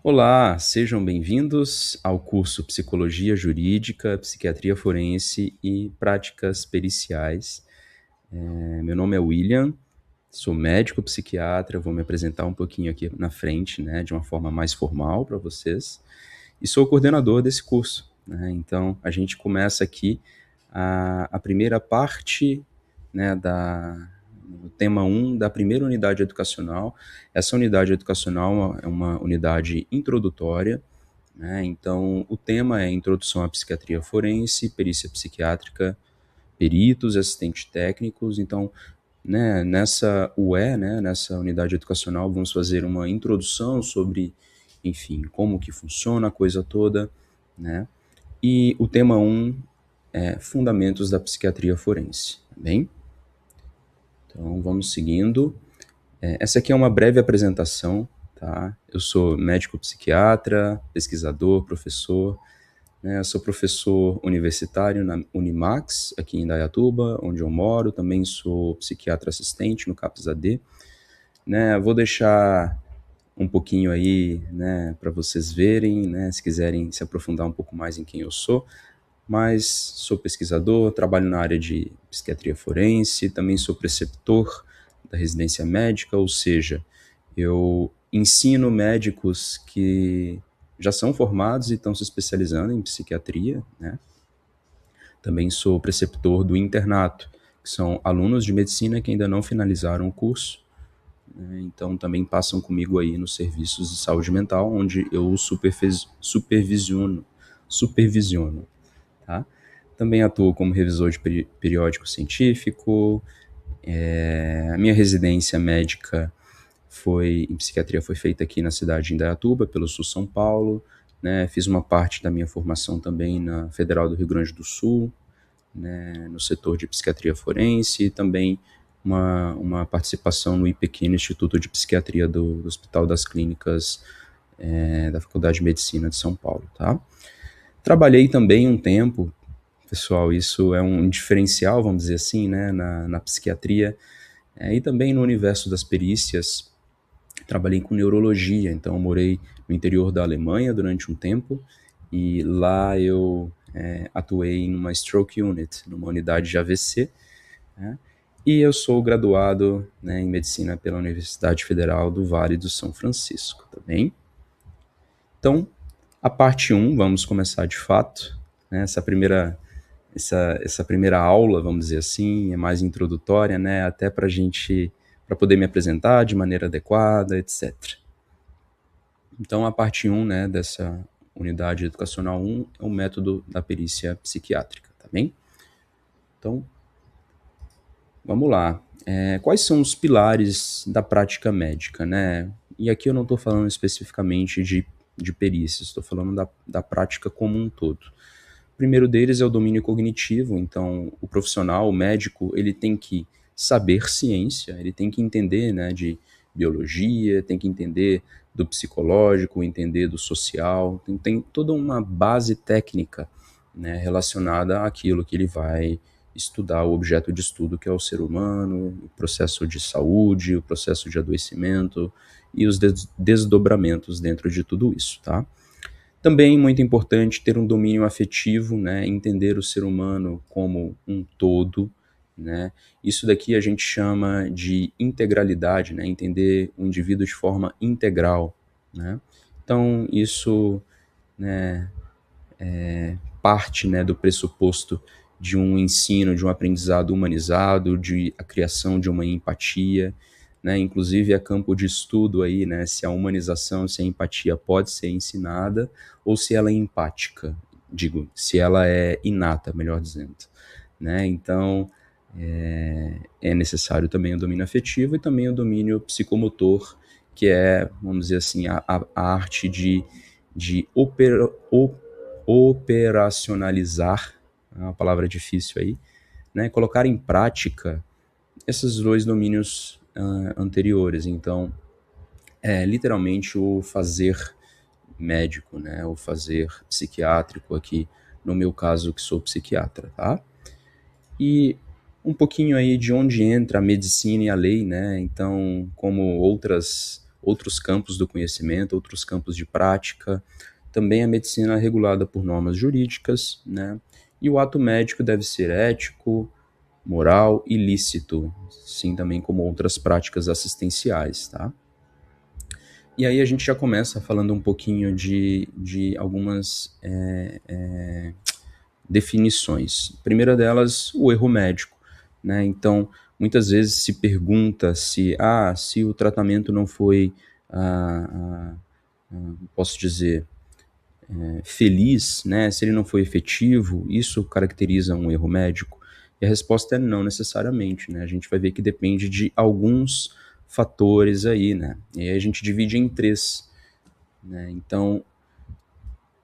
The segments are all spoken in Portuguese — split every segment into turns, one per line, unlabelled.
Olá, sejam bem-vindos ao curso Psicologia Jurídica, Psiquiatria Forense e Práticas Periciais. Meu nome é William, sou médico psiquiatra, vou me apresentar um pouquinho aqui na frente, né, de uma forma mais formal para vocês, e sou o coordenador desse curso, né. Então, a gente começa aqui a primeira parte, né, do tema 1 da primeira unidade educacional. Essa unidade educacional é uma unidade introdutória, né, então o tema é Introdução à Psiquiatria Forense, Perícia Psiquiátrica, Peritos, Assistentes Técnicos. Então, né, nessa UE, né, nessa unidade educacional, vamos fazer uma introdução sobre, enfim, como que funciona a coisa toda, né? E o tema 1 é Fundamentos da Psiquiatria Forense, tá bem? Então, vamos seguindo. Essa aqui é uma breve apresentação, tá? Eu sou médico psiquiatra, pesquisador, professor, né? Eu sou professor universitário na Unimax, aqui em Indaiatuba, onde eu moro. Também sou psiquiatra assistente no CAPS-AD, né? Vou deixar um pouquinho aí, né, para vocês verem, né, se quiserem se aprofundar um pouco mais em quem eu sou. Mas sou pesquisador, trabalho na área de psiquiatria forense, também sou preceptor da residência médica, ou seja, eu ensino médicos que já são formados e estão se especializando em psiquiatria, né? Também sou preceptor do internato, que são alunos de medicina que ainda não finalizaram o curso, né? Então também passam comigo aí nos serviços de saúde mental, onde eu supervisiono, tá? Também atuo como revisor de periódico científico. A minha residência médica em psiquiatria foi feita aqui na cidade de Indaiatuba, pelo Sul São Paulo, né? Fiz uma parte da minha formação também na Federal do Rio Grande do Sul, né, no setor de psiquiatria forense, e também uma participação no IPQ, no Instituto de Psiquiatria do Hospital das Clínicas, da Faculdade de Medicina de São Paulo, tá? Trabalhei também um tempo, pessoal, isso é um diferencial, vamos dizer assim, né, na psiquiatria, e também no universo das perícias. Trabalhei com neurologia, então eu morei no interior da Alemanha durante um tempo, e lá eu atuei em uma stroke unit, numa unidade de AVC, né, e eu sou graduado, né, em medicina pela Universidade Federal do Vale do São Francisco, tá bem? Então, a parte 1, vamos começar de fato, né, essa primeira aula, vamos dizer assim, é mais introdutória, né, até para poder me apresentar de maneira adequada, etc. Então, a parte 1, né, dessa unidade educacional 1 é o método da perícia psiquiátrica, tá bem? Então, vamos lá. Quais são os pilares da prática médica, né? E aqui eu não estou falando especificamente de perícias, estou falando da prática como um todo. O primeiro deles é o domínio cognitivo. Então, o profissional, o médico, ele tem que saber ciência, ele tem que entender, né, de biologia, tem que entender do psicológico, entender do social, tem toda uma base técnica, né, relacionada àquilo que ele vai estudar, o objeto de estudo, que é o ser humano, o processo de saúde, o processo de adoecimento e os desdobramentos dentro de tudo isso, tá? Também muito importante ter um domínio afetivo, né, entender o ser humano como um todo, né? Isso daqui a gente chama de integralidade, né, entender o indivíduo de forma integral, né? Então isso, né, parte, né, do pressuposto de um ensino, de um aprendizado humanizado, de a criação de uma empatia, né? Inclusive é campo de estudo aí, né, se a humanização, se a empatia pode ser ensinada ou se ela é empática, se ela é inata, melhor dizendo, né? Então é necessário também o domínio afetivo e também o domínio psicomotor, que é, vamos dizer assim, a arte de operacionalizar, é uma palavra difícil aí, né, colocar em prática esses dois domínios anteriores. Então, é literalmente o fazer médico, né, o fazer psiquiátrico aqui, no meu caso, que sou psiquiatra, tá? E um pouquinho aí de onde entra a medicina e a lei, né? Então, como outras outros campos do conhecimento, outros campos de prática. Também a medicina é regulada por normas jurídicas, né? E o ato médico deve ser ético, moral e lícito, sim, também como outras práticas assistenciais, tá? E aí a gente já começa falando um pouquinho de algumas definições. A primeira delas, o erro médico, né? Então, muitas vezes se pergunta se o tratamento não foi, posso dizer, feliz, né? Se ele não foi efetivo, isso caracteriza um erro médico? E a resposta é não necessariamente, né? A gente vai ver que depende de alguns fatores aí, né? E aí a gente divide em três, né? Então,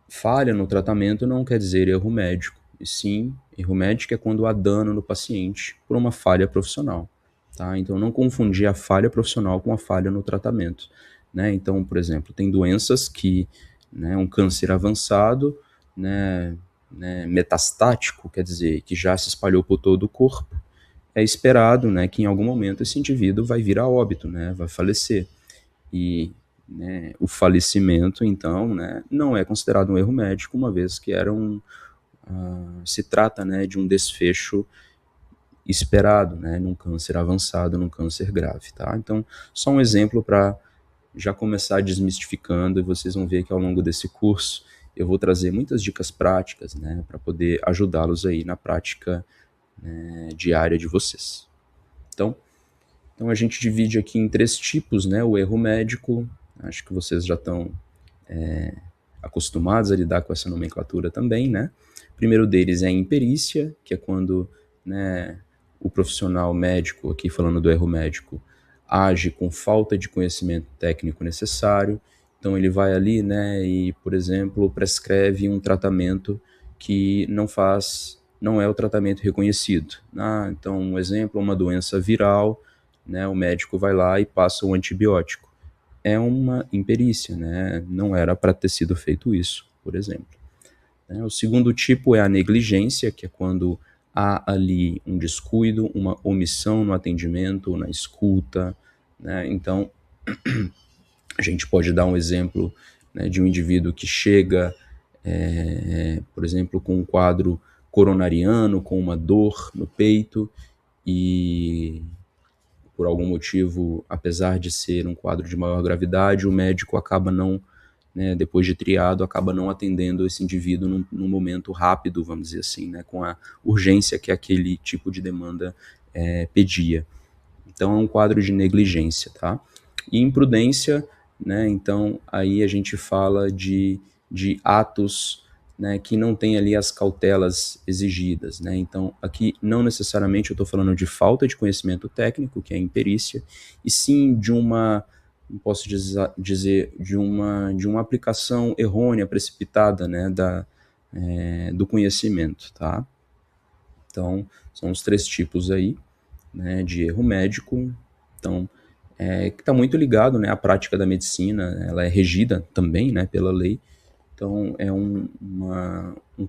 falha no tratamento não quer dizer erro médico, e sim, erro médico é quando há dano no paciente por uma falha profissional, tá? Então, não confundir a falha profissional com a falha no tratamento, né? Então, por exemplo, tem doenças que, né, um câncer avançado, né, metastático, quer dizer, que já se espalhou por todo o corpo, é esperado, né, que em algum momento esse indivíduo vai vir a óbito, né, vai falecer. E, né, o falecimento, então, né, não é considerado um erro médico, uma vez que se trata, né, de um desfecho esperado, né, num câncer avançado, num câncer grave, tá? Então, só um exemplo para já começar desmistificando, e vocês vão ver que ao longo desse curso eu vou trazer muitas dicas práticas, né, para poder ajudá-los aí na prática, né, diária de vocês. Então a gente divide aqui em três tipos, né? O erro médico, acho que vocês já estão acostumados a lidar com essa nomenclatura também, né? O primeiro deles é a imperícia, que é quando, né, o profissional médico, aqui falando do erro médico, age com falta de conhecimento técnico necessário. Então ele vai ali, né, e, por exemplo, prescreve um tratamento que não é o tratamento reconhecido. Então, um exemplo, uma doença viral, né, o médico vai lá e passa um antibiótico. É uma imperícia, né? Não era para ter sido feito isso, por exemplo. O segundo tipo é a negligência, que é quando há ali um descuido, uma omissão no atendimento, na escuta, né? Então, a gente pode dar um exemplo, né, de um indivíduo que chega, por exemplo, com um quadro coronariano, com uma dor no peito, e por algum motivo, apesar de ser um quadro de maior gravidade, o médico acaba não, né, depois de triado, acaba não atendendo esse indivíduo num momento rápido, vamos dizer assim, né, com a urgência que aquele tipo de demanda pedia. Então é um quadro de negligência, tá? E imprudência, né, então aí a gente fala de atos, né, que não tem ali as cautelas exigidas, né? Então, aqui não necessariamente eu estou falando de falta de conhecimento técnico, que é a imperícia, e sim de uma, posso dizer, de uma aplicação errônea, precipitada, né, do conhecimento, tá? Então, são os três tipos aí, né, de erro médico. Então, que está muito ligado, né, à prática da medicina, ela é regida também, né, pela lei. Então, é um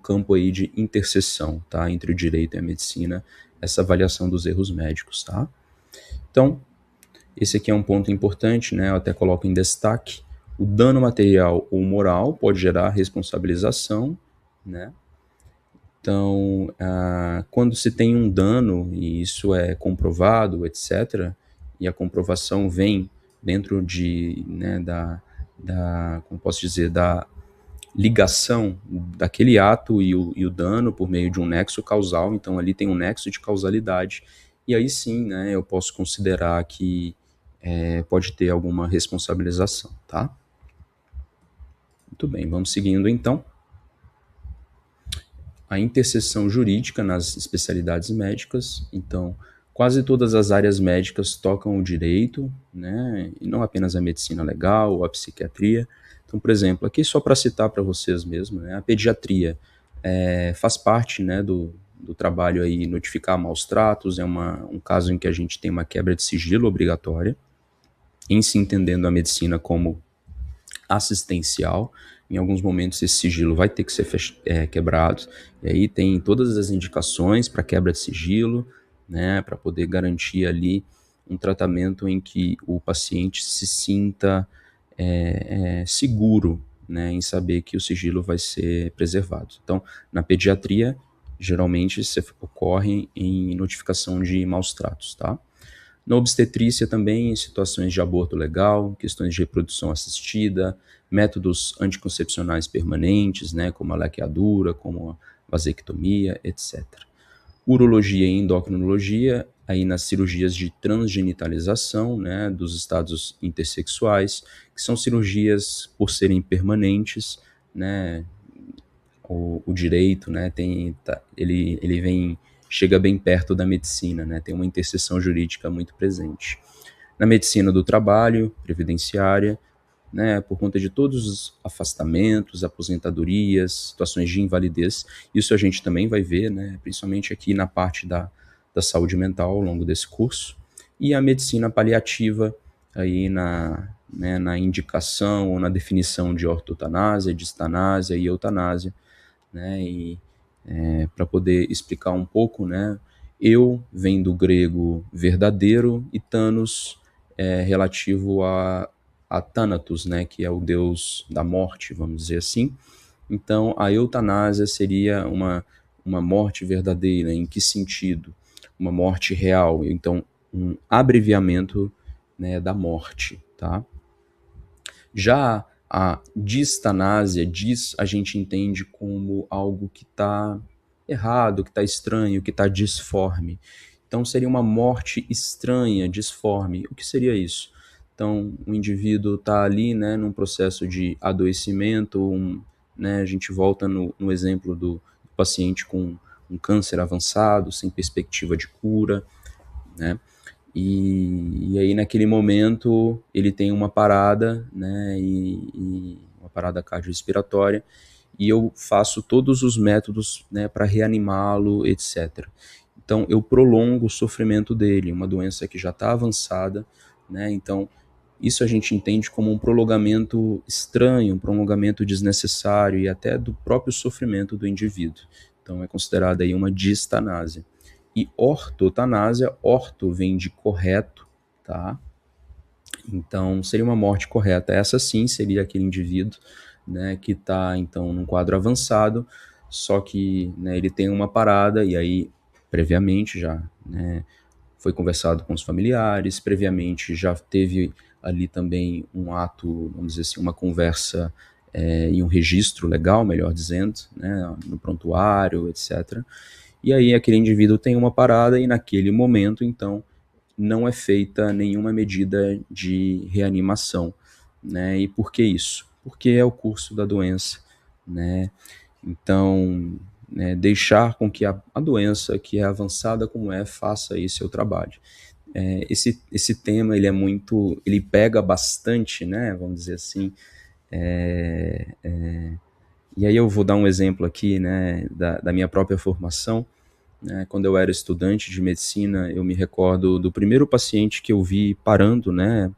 campo aí de interseção, tá, entre o direito e a medicina, essa avaliação dos erros médicos, tá? Então, esse aqui é um ponto importante, né, eu até coloco em destaque. O dano material ou moral pode gerar responsabilização, né? Então, quando se tem um dano, e isso é comprovado, etc., e a comprovação vem dentro né, como posso dizer, da ligação daquele ato e o dano por meio de um nexo causal, então ali tem um nexo de causalidade, e aí sim, né, eu posso considerar que pode ter alguma responsabilização, tá? Muito bem, vamos seguindo então. A interseção jurídica nas especialidades médicas, então quase todas as áreas médicas tocam o direito, né, e não apenas a medicina legal ou a psiquiatria. Então, por exemplo, aqui só para citar para vocês mesmo, né, a pediatria faz parte, né, do trabalho aí notificar maus tratos, é um caso em que a gente tem uma quebra de sigilo obrigatória, em se entendendo a medicina como assistencial. Em alguns momentos esse sigilo vai ter que ser quebrado, e aí tem todas as indicações para quebra de sigilo, né, para poder garantir ali um tratamento em que o paciente se sinta seguro, né, em saber que o sigilo vai ser preservado. Então, na pediatria, geralmente isso ocorre em notificação de maus tratos, tá? Na obstetrícia também, em situações de aborto legal, questões de reprodução assistida, métodos anticoncepcionais permanentes, né, como a laqueadura, como a vasectomia, etc. Urologia e endocrinologia, aí nas cirurgias de transgenitalização, né, dos estados intersexuais, que são cirurgias por serem permanentes, né, o direito, né, chega bem perto da medicina, né, tem uma interseção jurídica muito presente. Na medicina do trabalho, previdenciária, né, por conta de todos os afastamentos, aposentadorias, situações de invalidez, isso a gente também vai ver, né, principalmente aqui na parte da saúde mental ao longo desse curso, e a medicina paliativa, aí na indicação ou na definição de ortotanásia, distanásia e eutanásia, né, e para poder explicar um pouco, né, eu vem do grego verdadeiro e Thanos relativo a Thanatos, né, que é o deus da morte, vamos dizer assim. Então, a eutanásia seria uma morte verdadeira. Em que sentido? Uma morte real. Então, um abreviamento, né, da morte, tá? Já a distanásia, a gente entende como algo que está errado, que está estranho, que está disforme. Então seria uma morte estranha, disforme. O que seria isso? Então o indivíduo está ali, né, num processo de adoecimento, né, a gente volta no exemplo do paciente com um câncer avançado, sem perspectiva de cura, né? E aí naquele momento ele tem uma parada, né, e uma parada cardiorrespiratória, e eu faço todos os métodos, né, para reanimá-lo, etc. Então eu prolongo o sofrimento dele, uma doença que já está avançada, né? Então isso a gente entende como um prolongamento estranho, um prolongamento desnecessário e até do próprio sofrimento do indivíduo. Então é considerada aí uma distanásia. E ortotanásia, orto vem de correto, tá? Então seria uma morte correta. Essa sim seria aquele indivíduo, né, que está então num quadro avançado, só que, né, ele tem uma parada e aí previamente já, né, foi conversado com os familiares, previamente já teve ali também um ato, vamos dizer assim, uma conversa e um registro legal, melhor dizendo, né, no prontuário, etc. E aí aquele indivíduo tem uma parada e naquele momento, então, não é feita nenhuma medida de reanimação, né? E por que isso? Porque é o curso da doença, né? Então, né, deixar com que a doença, que é avançada como faça aí seu trabalho. Esse tema, ele pega bastante, né? Vamos dizer assim. E aí eu vou dar um exemplo aqui, né, da minha própria formação. Né, quando eu era estudante de medicina, eu me recordo do primeiro paciente que eu vi parando, né,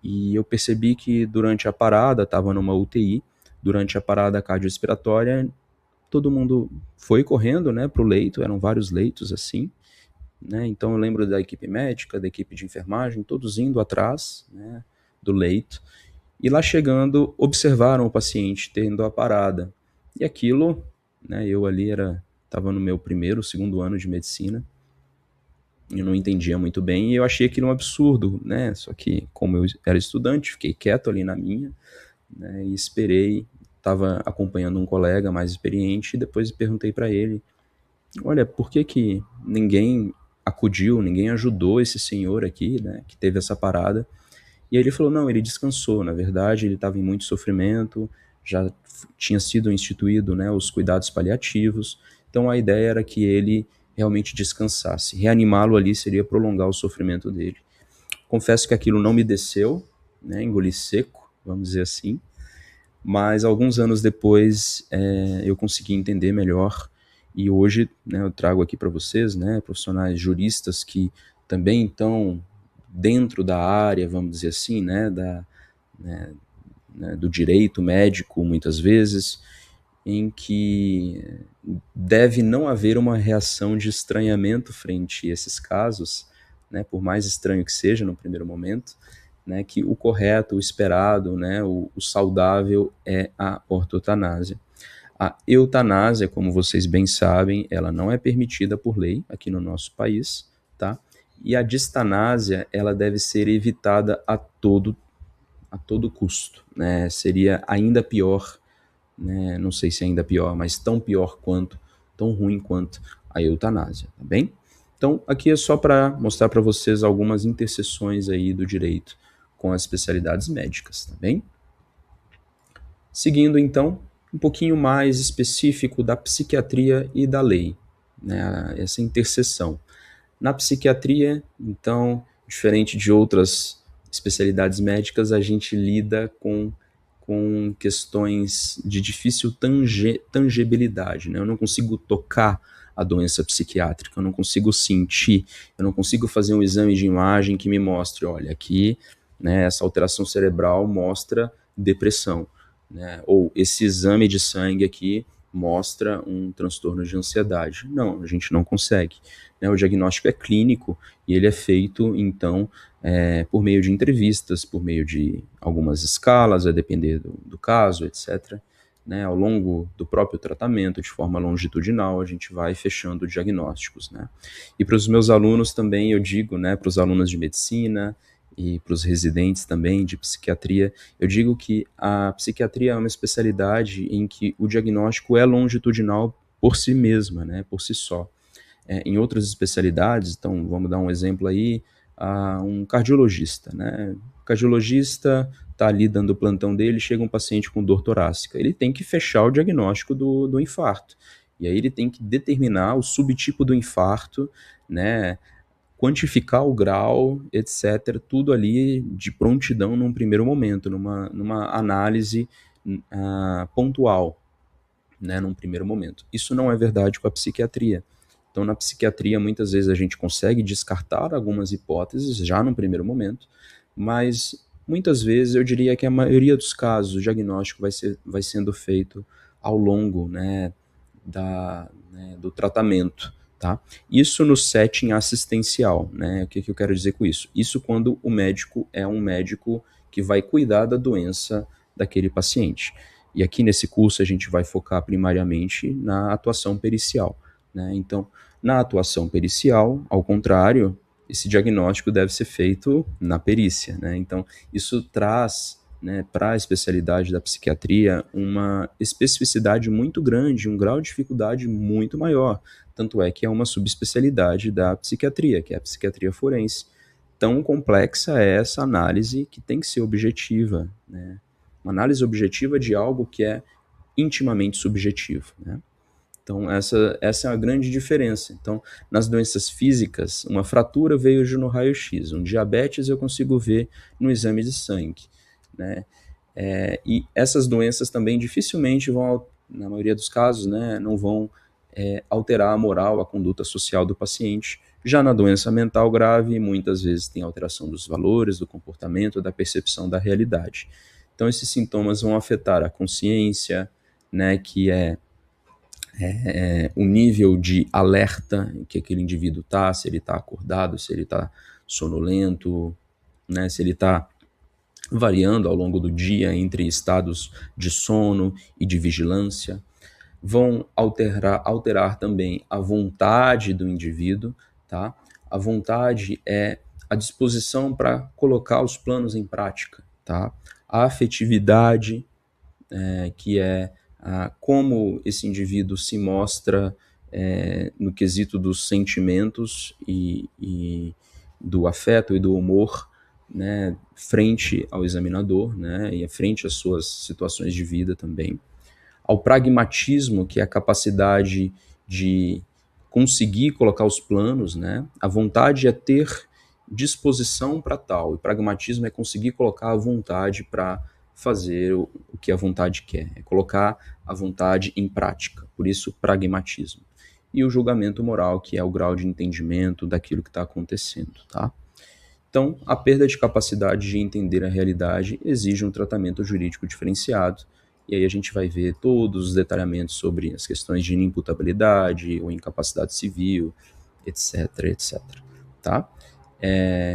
e eu percebi que durante a parada, estava numa UTI, durante a parada cardiorrespiratória, todo mundo foi correndo, né, para o leito, eram vários leitos assim, né, então eu lembro da equipe médica, da equipe de enfermagem, todos indo atrás, né, do leito, e lá chegando, observaram o paciente tendo a parada, e aquilo, né, eu ali estava no meu primeiro, segundo ano de medicina, eu não entendia muito bem e eu achei aquilo um absurdo, né? Só que como eu era estudante, fiquei quieto ali na minha, né? E esperei, estava acompanhando um colega mais experiente e depois perguntei para ele, olha, por que que ninguém acudiu, ninguém ajudou esse senhor aqui, né? Que teve essa parada? E aí ele falou, não, ele descansou, na verdade ele estava em muito sofrimento, já tinha sido instituído, né, os cuidados paliativos, então a ideia era que ele realmente descansasse. Reanimá-lo ali seria prolongar o sofrimento dele. Confesso que aquilo não me desceu, né, engoli seco, vamos dizer assim, mas alguns anos depois eu consegui entender melhor e hoje, né, eu trago aqui para vocês, né, profissionais juristas que também estão dentro da área, vamos dizer assim, né, do direito médico, muitas vezes, em que deve não haver uma reação de estranhamento frente a esses casos, né, por mais estranho que seja no primeiro momento, né, que o correto, o esperado, né, o saudável é a ortotanásia. A eutanásia, como vocês bem sabem, ela não é permitida por lei aqui no nosso país, tá? E a distanásia, ela deve ser evitada a todo custo, né? Seria ainda pior, né? Não sei se é ainda pior, mas tão pior quanto, tão ruim quanto a eutanásia, tá bem? Então, aqui é só para mostrar para vocês algumas interseções aí do direito com as especialidades médicas, tá bem? Seguindo, então, um pouquinho mais específico da psiquiatria e da lei, né? Essa interseção. Na psiquiatria, então, diferente de outras especialidades médicas, a gente lida com questões de difícil tangibilidade, né? Eu não consigo tocar a doença psiquiátrica, eu não consigo sentir, eu não consigo fazer um exame de imagem que me mostre, olha, aqui, né, essa alteração cerebral mostra depressão, né? Ou esse exame de sangue aqui mostra um transtorno de ansiedade. Não, a gente não consegue, né? O diagnóstico é clínico e ele é feito, então, por meio de entrevistas, por meio de algumas escalas, a depender do caso, etc. Né? Ao longo do próprio tratamento, de forma longitudinal, a gente vai fechando diagnósticos, né? E para os meus alunos também, eu digo, né, para os alunos de medicina e para os residentes também de psiquiatria, eu digo que a psiquiatria é uma especialidade em que o diagnóstico é longitudinal por si mesma, né, por si só. Em outras especialidades, então vamos dar um exemplo aí, um cardiologista, né? O cardiologista está ali dando o plantão dele, chega um paciente com dor torácica, ele tem que fechar o diagnóstico do infarto, e aí ele tem que determinar o subtipo do infarto, né? Quantificar o grau, etc., tudo ali de prontidão num primeiro momento, numa análise pontual, né, num primeiro momento. Isso não é verdade com a psiquiatria. Então, na psiquiatria, muitas vezes a gente consegue descartar algumas hipóteses já no primeiro momento, mas muitas vezes eu diria que a maioria dos casos o diagnóstico vai sendo feito ao longo, né, do tratamento. Tá? Isso no setting assistencial, né? O que eu quero dizer com isso? Isso quando o médico é um médico que vai cuidar da doença daquele paciente. E aqui nesse curso a gente vai focar primariamente na atuação pericial, né? Então, na atuação pericial, ao contrário, esse diagnóstico deve ser feito na perícia, né? Então, isso traz, né, para a especialidade da psiquiatria uma especificidade muito grande, um grau de dificuldade muito maior. Tanto é que é uma subespecialidade da psiquiatria, que é a psiquiatria forense. Tão complexa é essa análise que tem que ser objetiva, né? Uma análise objetiva de algo que é intimamente subjetivo, né? Então, essa é a grande diferença. Então, nas doenças físicas, uma fratura veio no raio-x, um diabetes eu consigo ver no exame de sangue, né? E essas doenças também dificilmente vão, na maioria dos casos, né, não vão alterar a moral, a conduta social do paciente. Já na doença mental grave, muitas vezes tem alteração dos valores, do comportamento, da percepção da realidade. Então, esses sintomas vão afetar a consciência, né, que é o nível de alerta que aquele indivíduo está, se ele está acordado, se ele está sonolento, né, se ele está variando ao longo do dia entre estados de sono e de vigilância. Vão alterar também a vontade do indivíduo, tá? A vontade é a disposição para colocar os planos em prática, tá? A afetividade, que é como esse indivíduo se mostra no quesito dos sentimentos e do afeto e do humor, né, frente ao examinador, né, e frente às suas situações de vida também. Ao pragmatismo, que é a capacidade de conseguir colocar os planos, né? A vontade é ter disposição para tal, e pragmatismo é conseguir colocar a vontade para fazer o que a vontade quer, é colocar a vontade em prática, por isso pragmatismo. E o julgamento moral, que é o grau de entendimento daquilo que está acontecendo, tá? Então, a perda de capacidade de entender a realidade exige um tratamento jurídico diferenciado, e aí a gente vai ver todos os detalhamentos sobre as questões de inimputabilidade ou incapacidade civil, etc, etc, tá?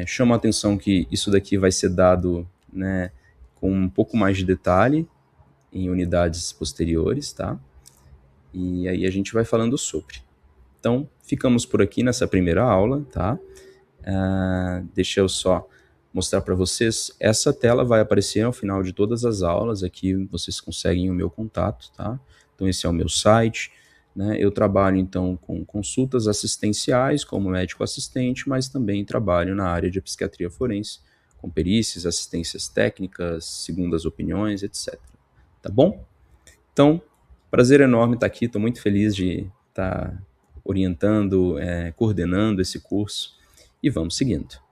Chama a atenção que isso daqui vai ser dado, né, com um pouco mais de detalhe em unidades posteriores, tá? E aí a gente vai falando sobre. Então, ficamos por aqui nessa primeira aula, tá? Deixa eu só mostrar para vocês. Essa tela vai aparecer ao final de todas as aulas. Aqui vocês conseguem o meu contato, tá? Então, esse é o meu site, né? Eu trabalho, então, com consultas assistenciais como médico assistente, mas também trabalho na área de psiquiatria forense, com perícias, assistências técnicas, segundas opiniões, etc. Tá bom? Então, prazer enorme estar aqui. Estou muito feliz de estar orientando, coordenando esse curso. E vamos seguindo.